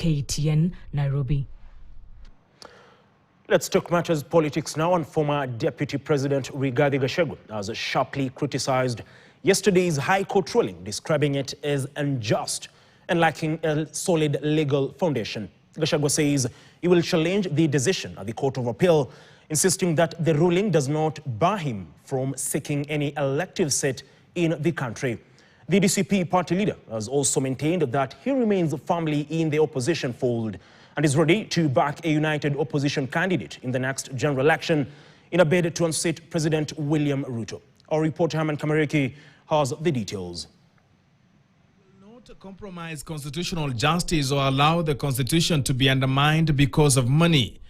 KTN, Nairobi. Let's talk matters politics now. And former Deputy President Rigathi Gachagua has sharply criticized yesterday's High Court ruling, describing it as unjust and lacking a solid legal foundation. Gachagua says he will challenge the decision at the Court of Appeal, insisting that the ruling does not bar him from seeking any elective seat in the country. The DCP party leader has also maintained that he remains firmly in the opposition fold and is ready to back a united opposition candidate in the next general election in a bid to unseat President William Ruto. Our reporter Herman Kamariki has the details. Will not compromise constitutional justice or allow the constitution to be undermined because of money.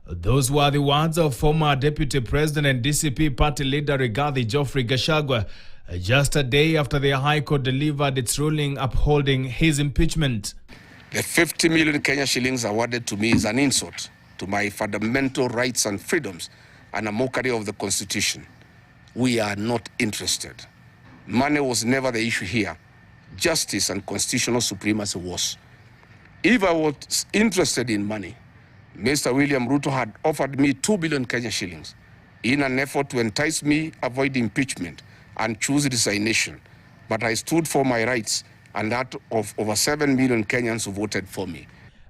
Those were the words of former Deputy President and DCP party leader Rigathi Gachagua just a day after the High Court delivered its ruling upholding his impeachment. The 50 million Kenya shillings awarded to me is an insult to my fundamental rights and freedoms and a mockery of the Constitution. We are not interested. Money was never the issue here. Justice and constitutional supremacy was. If I was interested in money, Mr. William Ruto had offered me 2 billion Kenya shillings in an effort to entice me, avoid impeachment, and choose resignation. But I stood for my rights and that of over 7 million Kenyans who voted for me.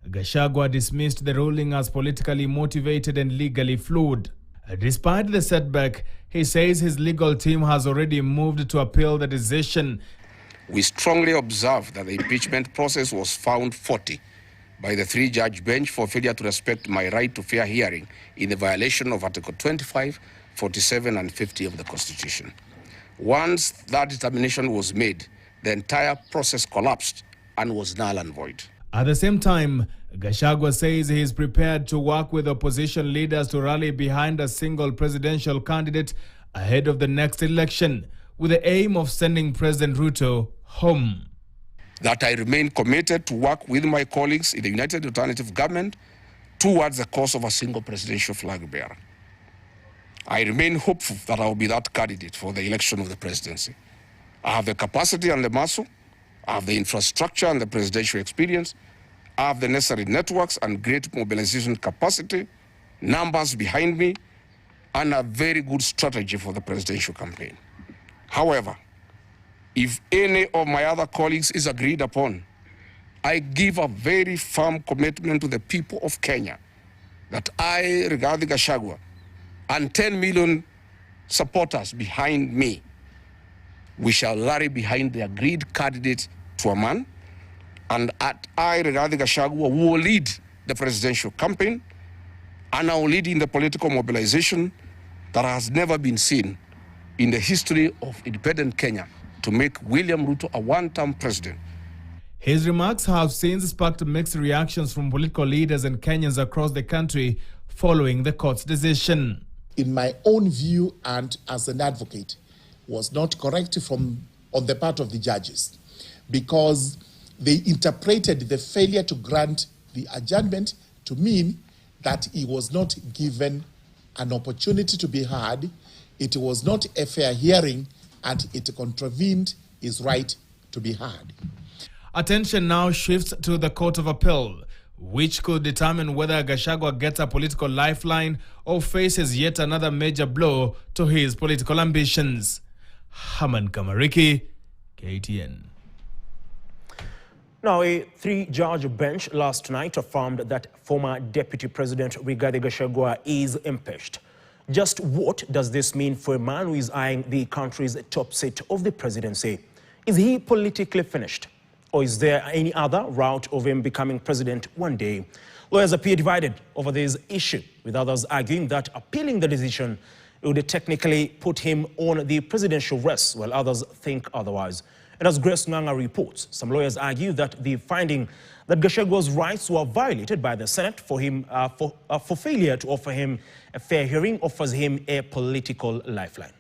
Gachagua dismissed the ruling as politically motivated and legally flawed. Despite the setback, he says his legal team has already moved to appeal the decision. We strongly observe that the impeachment process was found faulty by the 3-judge bench for failure to respect my right to fair hearing in the violation of Article 25, 47, and 50 of the Constitution. Once that determination was made, the entire process collapsed and was null and void. At the same time, Gachagua says he is prepared to work with opposition leaders to rally behind a single presidential candidate ahead of the next election, with the aim of sending President Ruto home. That I remain committed to work with my colleagues in the United Alternative Government towards the cause of a single presidential flag bearer. I remain hopeful that I will be that candidate for the election of the presidency. I have the capacity and the muscle, I have the infrastructure and the presidential experience, I have the necessary networks and great mobilization capacity, numbers behind me, and a very good strategy for the presidential campaign. However, if any of my other colleagues is agreed upon, I give a very firm commitment to the people of Kenya that I, Rigathi Gachagua, and 10 million supporters behind me, we shall rally behind the agreed candidate to a man, and I, Rigathi Gachagua, will lead the presidential campaign, and I will lead in the political mobilization that has never been seen in the history of independent Kenya to make William Ruto a one-term president. His remarks have since sparked mixed reactions from political leaders and Kenyans across the country following the court's decision. In my own view and as an advocate, was not correct on the part of the judges, because they interpreted the failure to grant the adjournment to mean that he was not given an opportunity to be heard, it was not a fair hearing, and it contravened his right to be heard. Attention now shifts to the Court of Appeal, which could determine whether Gachagua gets a political lifeline or faces yet another major blow to his political ambitions. Herman Kamariki, KTN. Now, a 3-judge bench last night affirmed that former Deputy President Rigathi Gachagua is impeached. Just what does this mean for a man who is eyeing the country's top seat of the presidency? Is he politically finished? Or is there any other route of him becoming president one day? Lawyers appear divided over this issue, with others arguing that appealing the decision would technically put him on the presidential race, while others think otherwise. And as Grace Nganga reports, some lawyers argue that the finding that Gachagua's rights were violated by the Senate for failure to offer him a fair hearing offers him a political lifeline.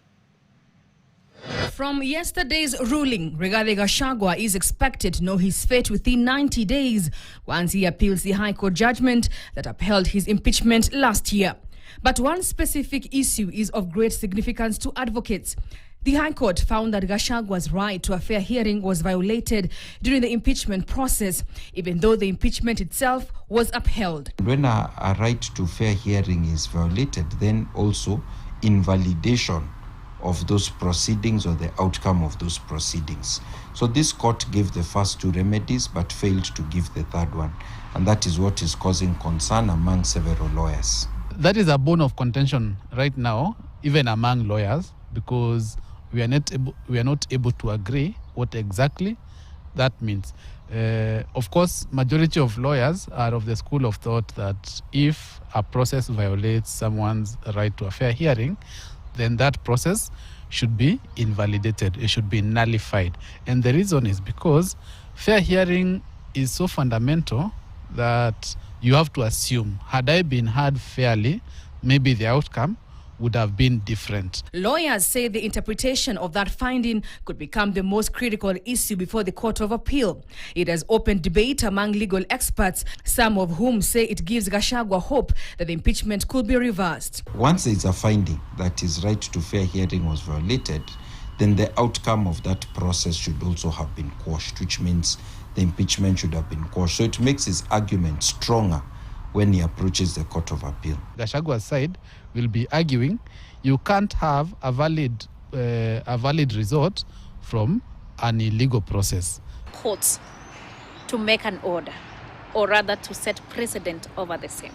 From yesterday's ruling, Rigathi Gachagua is expected to know his fate within 90 days once he appeals the High Court judgment that upheld his impeachment last year. But one specific issue is of great significance to advocates: The High Court found that Gachagua's right to a fair hearing was violated during the impeachment process, even though the impeachment itself was upheld. When a right to fair hearing is violated, then also invalidation of those proceedings or the outcome of those proceedings. So this court gave the first two remedies but failed to give the third one. And that is what is causing concern among several lawyers. That is a bone of contention right now, even among lawyers, because we are not able to agree what exactly that means. Of course, majority of lawyers are of the school of thought that if a process violates someone's right to a fair hearing, then that process should be invalidated, it should be nullified. And the reason is because fair hearing is so fundamental that you have to assume, had I been heard fairly, maybe the outcome would have been different. Lawyers say the interpretation of that finding could become the most critical issue before the Court of Appeal. It has opened debate among legal experts, some of whom say it gives Gachagua hope that the impeachment could be reversed. Once there is a finding that his right to fair hearing was violated, then the outcome of that process should also have been quashed, which means the impeachment should have been quashed. So it makes his argument stronger when he approaches the Court of Appeal. Gachagua's side will be arguing you can't have a valid result from an illegal process. Courts to make an order, or rather to set precedent over the same.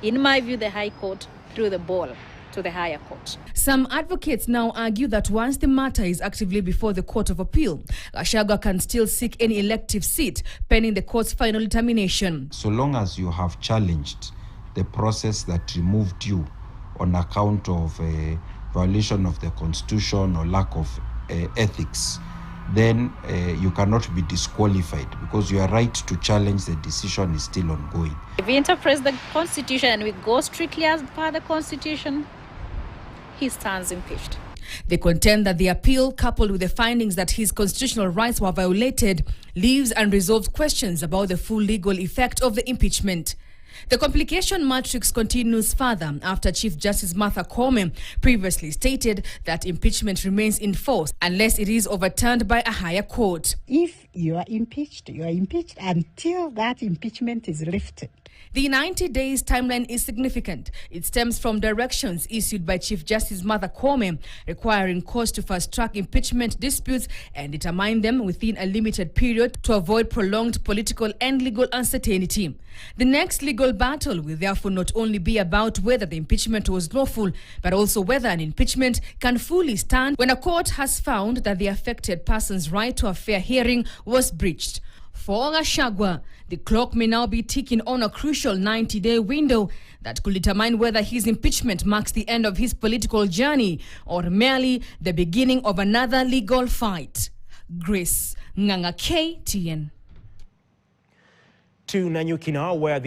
In my view, the High Court threw the ball to the higher court. Some advocates now argue that once the matter is actively before the Court of Appeal, Gachagua can still seek any elective seat pending the court's final determination. So long as you have challenged the process that removed you on account of a violation of the Constitution or lack of ethics, then you cannot be disqualified because your right to challenge the decision is still ongoing. If we interpret the Constitution and we go strictly as per the Constitution, he stands impeached. They contend that the appeal, coupled with the findings that his constitutional rights were violated, leaves unresolved questions about the full legal effect of the impeachment. The complication matrix continues further after Chief Justice Matatu previously stated that impeachment remains in force unless it is overturned by a higher court. If you are impeached until that impeachment is lifted. The 90 days timeline is significant. It stems from directions issued by Chief Justice Matatu requiring courts to fast-track impeachment disputes and determine them within a limited period to avoid prolonged political and legal uncertainty. The next legal battle will therefore not only be about whether the impeachment was lawful, but also whether an impeachment can fully stand when a court has found that the affected person's right to a fair hearing was breached. For Gachagua, the clock may now be ticking on a crucial 90-day window that could determine whether his impeachment marks the end of his political journey or merely the beginning of another legal fight. Grace Nganga, KTN. To Nanyuki now, where